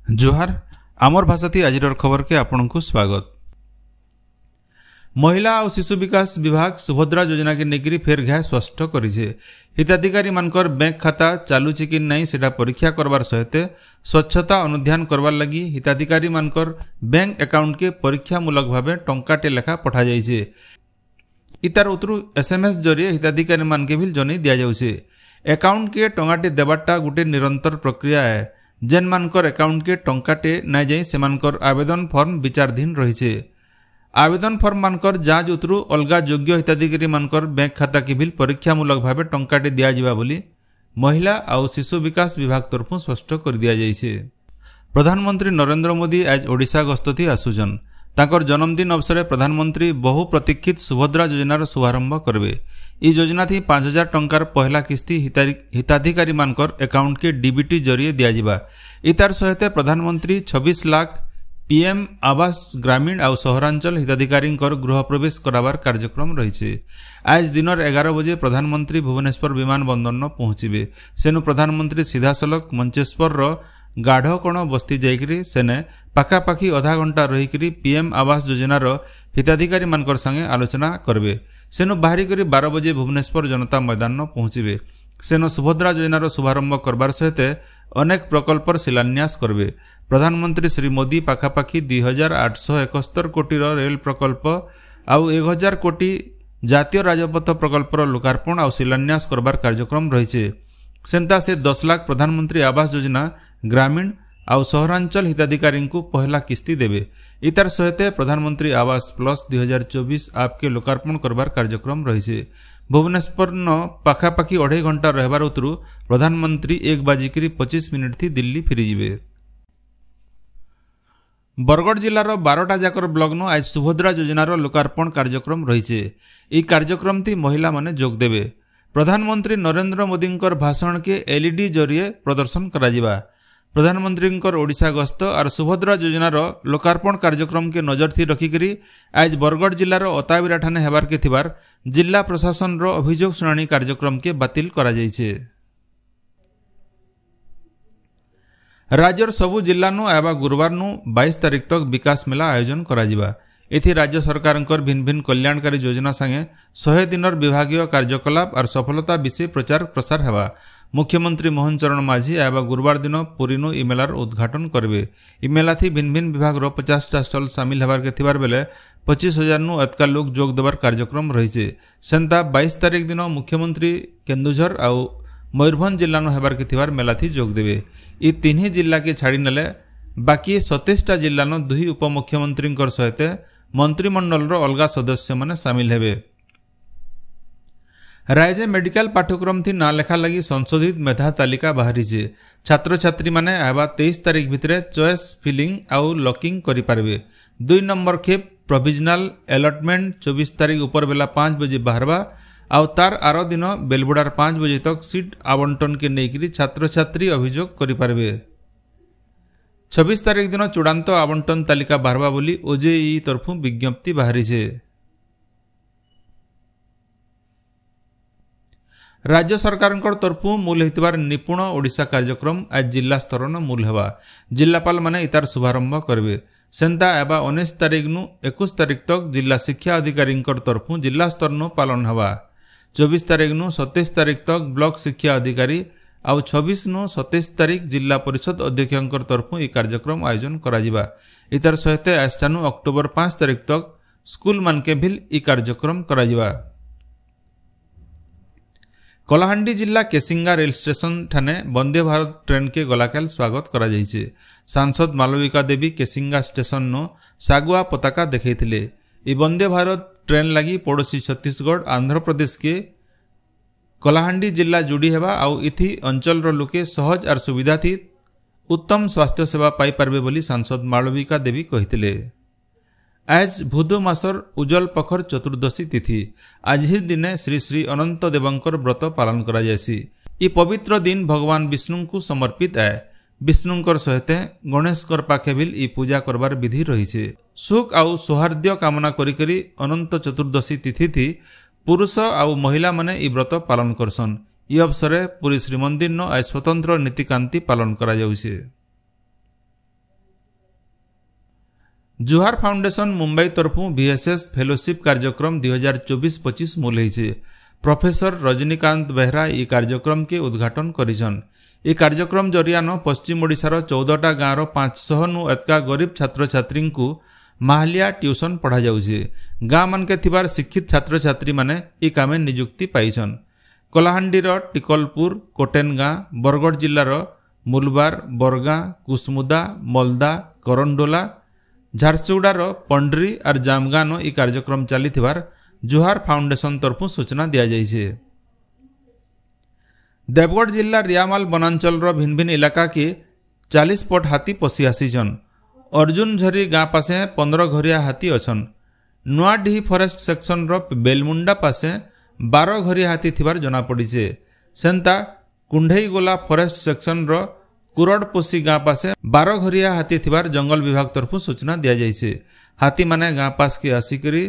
जोहार आमर भाषा थी आज खबर के आपण को स्वागत। महिला और शिशु विकास विभाग सुभद्रा योजना के नेकरी फेर घाय स्पष्ट करिछे। हिताधिकारी मानकर बैंक खाता चालुछि कि नहीं सेटा परीक्षा करबार सहित स्वच्छता अनुध्यान करबार लगी हिताधिकारी मानकर बैंक अकाउंट के परीक्षामूलक भाव टंकाटे लेखा पठा जाइछे। इतार उतरु SMS जरिए हिताधिकारी मान के भी जनै दिया जाउछे। अकाउंट के टंकाटे देबाटा गुटे निरंतर प्रक्रिया है। जेन मानकर अकाउंट के टंकाटे नाइ जाई सेमानकर आवेदन फॉर्म विचाराधीन रहिछे। आवेदन फॉर्म मानकर जांच उतरु अलगा योग्य हिताधिकारी मानकर बैंक खाता के बिल परीक्षामूलक भाव टंकाटे दिया जिबा बोली महिला और शिशु विकास विभाग तरफ स्पष्ट कर दिया जाइछे। प्रधानमंत्री नरेंद्र मोदी आज ओडिशा गस्तथि आसुछन। ताकर जन्मदिन अवसर प्रधानमंत्री बहु प्रतीक्षित सुभद्रा योजनार शुभारंभ करबे। ई योजना थी 5000 टंकार पहला किस्ती हिताधिकारी मानकर अकाउंट के डीबीटी जरिए दिया जिबा। इतार सहित प्रधानमंत्री 26 लाख पीएम आवास ग्रामीण और सहरांचल हिताधिकारी गृह प्रवेश कराबार कार्यक्रम रही। आज दिन 11 बजे प्रधानमंत्री भुवनेश्वर विमान बंदर पहुंचे। सेनु प्रधानमंत्री सीधासलख मंचेश्वर गाढ़कोण बस्ती जाइकरी सेने पाखापाखी आधा घंटा रहीकरी पीएम आवास योजनार हिताधिकारी मानकर संगे आलोचना करबे। सेनु बाहरिकरी 12 बजे भुवनेश्वर जनता मैदान पहुंचे। सेनु सुभद्रा योजनार शुभारंभ करबार सहित अनेक प्रकल्पर शिलान्यास करबे। प्रधानमंत्री श्री मोदी पाखापाखी 2871 कोटी रेल प्रकल्प आउ 1000 कोटी जातीय राजपथ प्रकल्पर लोकार्पण और शिलान्यास करबार कार्यक्रम रही। सेंता से 10 लाख प्रधानमंत्री आवास योजना ग्रामीण और सहरांचल हिताधिकारी को पहला किस्ती देवे। इतार सहित प्रधानमंत्री आवास प्लस 2024 ऐप के लोकार्पण करबार कार्यक्रम रही। भुवनेश्वर पाखापाखी 2.5 घंटा रहबार उतरु प्रधानमंत्री 1:25 थी दिल्ली फिरीजे। बरगढ़ जिलार 12टा जाकर ब्लॉक नो आज सुभद्रा योजनार लोकार्पण कार्यक्रम रही। ई कार्यक्रम थी महिला माने जोग देवे। प्रधानमंत्री नरेंद्र मोदी भाषण के LED जरिए प्रदर्शन कराजिबा। प्रधानमंत्री ओडिशा गस्त और सुभद्रा योजनार लोकार्पण कार्यक्रम के नजर थी रखिकरी आज बरगढ़ जिलार अताबिरा ठाने हेबार के थिबार जिला प्रशासन रो अभियोग शुनानी कार्यक्रम के बातिल करा जाइछे। राज्यर सबु जिला नु आबा गुरुवार नु 22 तारीख तक विकास मेला आयोजन कराजिबा। एथि राज्य सरकार भिन्न भिन्न कल्याणकारी योजना संगे 100 दिनर विभागीय कार्यकलाप और सफलता विषय प्रचार प्रसार हेबा। मुख्यमंत्री मोहन चरण माझी आबा गुरुवार दिन पुरीनु इ मेलार उद्घाटन करबे। इ मेला थी भिन्न भिन्न विभाग रो 50टा स्टल शामिल हेबार के थिबार बेले 25,000 नु अधिक लोग जोग देबार कार्यक्रम रहिছে। सेंता 22 तारीख दिन मुख्यमंत्री केन्दुझर और मयूरभंज जिला नु हेबार के थिबार मेला थी जोग देबे। इ तीन ही जिला के छाड़ी नेले बाकी 27टा जिला नु 2 उपमुख्यमंत्री सहित मंत्रिमंडल रो अलगा सदस्य माने शामिल हेबे। रायजे मेडिकल पाठ्यक्रम थी ना लेखा लगी संशोधित मेधा तालिका बाहरी छे। छात्र छात्री माने आबा 23 तारीख भितरे चॉइस फिलिंग आउ लॉकिंग करि पारबे। 2 नंबर खेप प्रोविजनल अलॉटमेंट 24 तारीख ऊपर बेला 5 बजे बाहरबा आउ तार आरो दिन बेलबुडार 5 बजे तक सीट आवंटन के नेकरी छात्र छात्री अभियोग करि पारबे। 26 तारीख दिन चूड़ांत आवंटन तालिका बाहरबा बोली OJEE तरफु विज्ञप्ति बाहरी छे। राज्य सरकार तरफु मूल होइतिबार निपुण ओडिशा कार्यक्रम आज जिला स्तर न मूल हेबा। जिलापाल माने इतार शुभारंभ करबे। सेंता एबा 19 तारीख नु 21 तारीख तक जिला शिक्षा अधिकारी तरफु जिला स्तर नु पालन हेबा। 24 तारीख नु 27 तारीख तक ब्लॉक शिक्षा अधिकारी आउ 26 नु 27 तारीख जिला परिषद अध्यक्ष तरफु ई कार्यक्रम आयोजन कराजिबा। इतार सहित आस्टानु अक्टोबर 5 तारीख तक स्कूल मान के भी ई कार्यक्रम कराजिबा। कलाहांडी जिला केसिंगा रेल स्टेशन ठाने वंदे भारत ट्रेन के गलाकाल स्वागत करा जाइछे। सांसद मालविका देवी केसिंगा स्टेशन नो सागुआ पताका देखैथिले। ई वंदे भारत ट्रेन लगी पड़ोसी छत्तीसगढ़ आंध्र प्रदेश के कलाहांडी जिला जुड़ी हेबा आउ इथि अंचल रो लोके सहज और सुविधा थी उत्तम स्वास्थ्य सेवा पाई पारबे बोली सांसद मालविका देवी कहिथिले। आज भुदु मासर उज्जवल पखर चतुर्दशी तिथि। आज ही दिने श्री श्री अनंत देवंकर व्रत पालन करा जायसी। ई पवित्र दिन भगवान विष्णु को समर्पित है। विष्णुंकर सहित गणेशकर पाखे भी ई पूजा करबार विधि रही। सुख आउ सौहार्द्य कामना करी अनंत चतुर्दशी तिथि थी पुरुष आउ महिला माने ई व्रत पालन करसन। ई अवसर पुरी श्रीमंदिर न आज स्वतंत्र नीतिकांति पालन करा जाउछे। जुहार फाउंडेशन मुंबई तरफु VSS फेलोशिप कार्यक्रम 2024-25 मूल होइछे। प्रोफेसर रजनीकांत बेहरा ई कार्यक्रम के उद्घाटन करिछन। ई कार्यक्रम जरियानो पश्चिम ओडिशार 14टा गाँव 500 नु एतका गरीब छात्र छात्री को माहलिया ट्यूशन पढ़ा जाउछे। गाँ मानके थिबार शिक्षित छात्र छात्री माने ई कामे नियुक्ति पाइछन। कलाहांडीर टिकलपुर, कोटेनगाँ, बरगड़ जिल्लार मुलबार, बरगाँ, कुसमुदा, मलदा, करंडोला, झारसुगुड़ार पंडरी और जामगाँनो ई कार्यक्रम चलीथिबार जुहार फाउंडेशन तरफु सूचना दिया जाइछे। देवगढ़ जिल्ला रियामाल वनांचल भिन्न भिन्न इलाका के 40 पट हाथी पशि आसीछन। अर्जुन झरी गाँ पासे 15 घरिया हाथी अछन। नुआडीही फॉरेस्ट सेक्शन बेलमुंडा पासे 12 घरिया हाथी थिबार जना पड़िछे। सेंता कुंढेईगोला फॉरेस्ट सेक्शन कुरडपोसी गाँ पासे 12 घरिया हाथी थिबार जंगल विभाग तरफु सूचना दिया जाइछे। हाथी माने गाँ पास के आसिकरी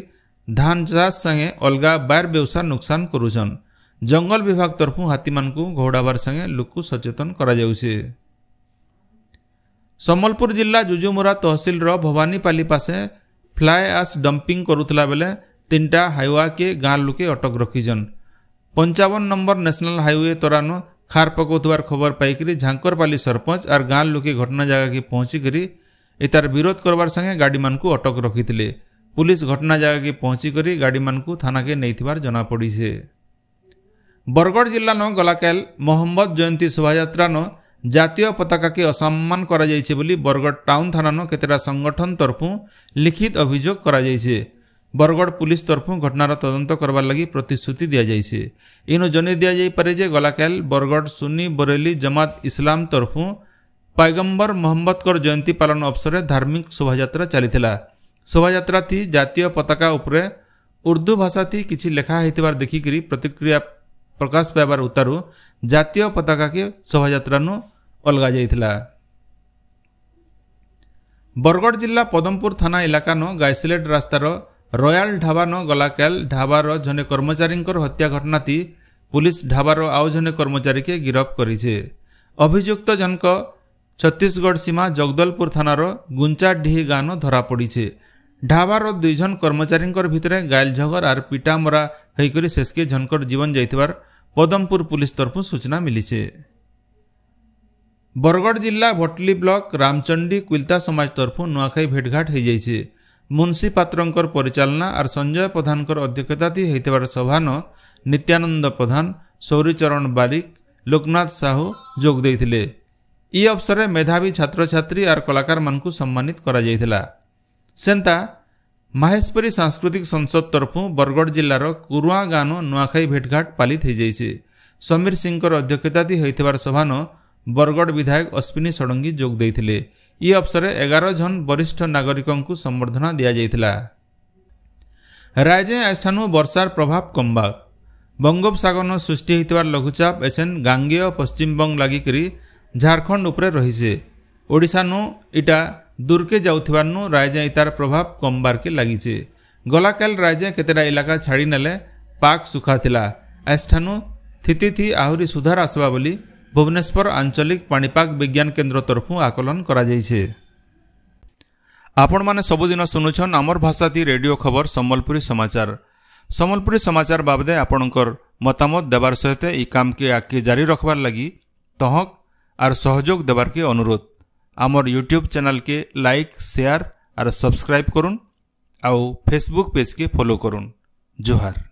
धान चाष संगे अलगा बार व्यवसाय नुकसान करुछन। जंगल विभाग तरफु हाथी मानकु घौड़ाबार संगे लोकु सचेतन करा जाउछे। सम्बलपुर जिला जुजुमुरा तहसिल भवानीपाली पासे फ्लाए आश डंपिंग करुथला बेले 3टा हाईवा के गाँ लोके अटक रखिछन। 55 नंबर नेशनल हाईवे तरानो खार पकौथबार खबर पाइकरी झांकरपाली सरपंच और गाँ लोके घटना जगह के पहुंचिकरी इतार विरोध करबार संगे गाड़ी मानकु अटक रखिथिले। पुलिस घटना जगह के पहुंचिकरी गाड़ी मानकु थाना के नैथिबार जना पड़िछे। बरगड़ जिला न गलाकाल मोहम्मद जयंती शोभायात्रा न जातीय पताका के असम्मान करा जाइछे बोली बरगड़ टाउन थाना न केतेटा संगठन तरफु लिखित अभियोग करा जाइछे। बरगड़ पुलिस तरफु घटनार तदंत करबार लगी प्रतिश्रुति दिया जाइछे। इनो जने दिया जाई पारे जे गलाकाल बरगड़ सुन्नी बरेली जमात इस्लाम तरफु पैगंबर मोहम्मदकर जयंती पालन अवसर धार्मिक शोभायात्रा चलीथिला। शोभायात्रा थी जातीय पताका उपरे उर्दू भाषा थी किछि लेखा हेतिबार देखिकरी प्रतिक्रिया प्रकाश पाइबार उतारू जातीय पताका के शोभायात्रा अलगा जाइथिला। बरगड़ जिला पदमपुर थाना इलाका न गायसिलेट रास्तार रॉयल ढाबा न गलाकाल ढाबार जने कर्मचारी हत्या घटना थी पुलिस ढाबार आउ जने कर्मचारी के गिरफ्त करिछे। अभियुक्त जनक छत्तीसगढ़ सीमा जगदलपुर थानार गुंचाडीही गाँ न धरा पड़िछे। ढाबार 2 जन कर्मचारी भितरे गायल झगर और पिटामरा होइकरी शेषके झनकर जीवन जाइथिबार पदमपुर पुलिस तरफु सूचना मिलीछे। बरगड़ जिला भटली ब्लॉक रामचंडी कुलता समाज तरफु नुआखाई भेटघाट हो जाइछे। मुंशी पात्रंकर परिचालना और संजय प्रधानकर अध्यक्षता थी होइथिबार सभा न नित्यानंद प्रधान, सौरीचरण बारिक, लोकनाथ साहू जोग देइथिले। ई अवसर मेधावी छात्र छात्री और कलाकार मानकु सम्मानित करा जाइथिला। सेंता माहेश्वरी सांस्कृतिक संसद तरफु बरगड़ जिलार कुरुआ गाँ नुआखाई भेटघाट पालित हो जाइछे। समीर सिंह अध्यक्षता थी होइथिबार सभा न बरगड़ विधायक अश्विनी षडंगी जोग देइथिले। ई अवसर 11 जन वरिष्ठ नागरिकों को संबर्धना दिया जाइथिला। राज्य आस्थानु वर्षार प्रभाव कमबा। बंगोपसागर न सृष्टि होइथिबार लघुचाप एछेन गांगेय पश्चिमबंग लागिकरी झारखंड उपरे रहिछे। ओडिशा नु इटा दूर के जाउथिबार नु राज्य इतार प्रभाव कमबार के लागिछे। गलाकाल राज्य केतेटा इलाका छाड़ी नेले पाक सुखा थिला। आस्थानु स्थिति थी आहुरी सुधार आसबा बोली भुवनेश्वर आंचलिक पाणीपाग विज्ञान केन्द्र तरफु आकलन करा जाइछे। आपण माने सबुदिन सुनुछन आमर भाषा थी रेडियो खबर सम्बलपुरी समाचार। सम्बलपुरी समाचार बाबदे आपणकर मतामत देवार सहित ई काम के आगे जारी रखबार लगी तहक और सहयोग देवार के अनुरोध। आमर यूट्यूब चैनल के लाइक शेयर और सब्सक्राइब करुन आउ फेसबुक पेज के फॉलो करुन। जोहार।